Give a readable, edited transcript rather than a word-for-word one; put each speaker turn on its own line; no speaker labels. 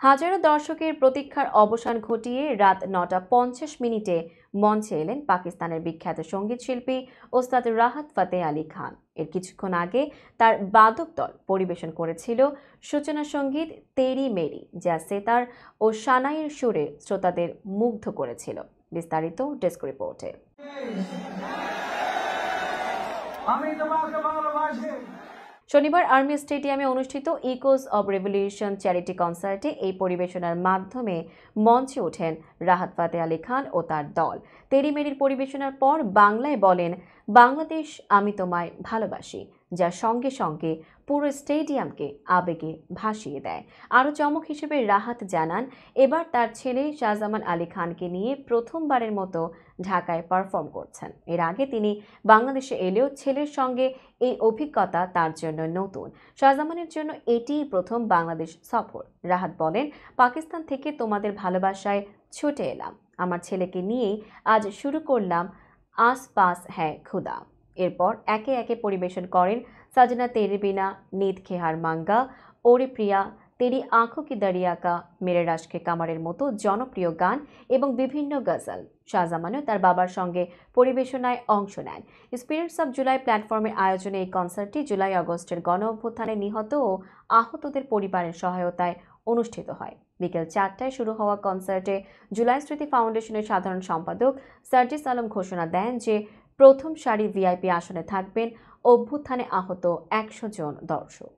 হাজারো দর্শকের প্রতীক্ষার অবসান ঘটিয়ে রাত ৯টা ৫০ মিনিটে মঞ্চে এলেন পাকিস্তানের বিখ্যাত সঙ্গীত শিল্পী ওস্তাদ রাহাত ফাতে আলী খান। এর কিছুক্ষণ আগে তার বাদক দল পরিবেশন করেছিল সূচনা সঙ্গীত তেরি মেরি, যা সেতার ও সানাইয়ের সুরে শ্রোতাদের মুগ্ধ করেছিল। বিস্তারিত ডেস্ক রিপোর্টে। শনিবার আর্মি স্টেডিয়ামে অনুষ্ঠিত ইকোস অব রেভলিউশন চ্যারিটি কনসার্টে এই পরিবেশনার মাধ্যমে মঞ্চে ওঠেন রাহাত ফাতে আলী খান ও তার দল। তেরি মেরির পরিবেশনার পর বাংলায় বলেন, বাংলাদেশ আমি তোমায় ভালোবাসি, যা সঙ্গে সঙ্গে পুরো স্টেডিয়ামকে আবেগে ভাসিয়ে দেয়। আরও চমক হিসেবে রাহাত জানান, এবার তার ছেলে শাহজামান আলী খানকে নিয়ে প্রথমবারের মতো ঢাকায় পারফর্ম করছেন। এর আগে তিনি বাংলাদেশে এলেও ছেলের সঙ্গে এই অভিজ্ঞতা তার জন্য নতুন। শাহজামানের জন্য এটিই প্রথম বাংলাদেশ সফর। রাহাত বলেন, পাকিস্তান থেকে তোমাদের ভালোবাসায় ছুটে এলাম। আমার ছেলেকে নিয়েই আজ শুরু করলাম আস পাস হ্যায় খুদা। এরপর একে একে পরিবেশন করেন সাজনা তেরি বিনা, নীত খেহার মাঙ্গা, ওরে প্রিয়া, তেরি আঁখো কি দরিয়া কা, মেরে রাশকে কামারের মতো জনপ্রিয় গান এবং বিভিন্ন গজল। শাহজামানও তার বাবার সঙ্গে পরিবেশনায় অংশ নেন। স্পিরিটস অব জুলাই প্ল্যাটফর্মের আয়োজনে এই কনসার্টটি জুলাই আগস্টের গণ অভ্যুত্থানে নিহত ও আহতদের পরিবারের সহায়তায় অনুষ্ঠিত হয়। বিকেল 4টায় শুরু হওয়া কনসার্টে জুলাই স্মৃতি ফাউন্ডেশনের সাধারণ সম্পাদক সার্জিস আলম ঘোষণা দেন যে প্রথম সারি ভিআইপি আসনে থাকবেন অভ্যুত্থানে আহত 100 জন দর্শক।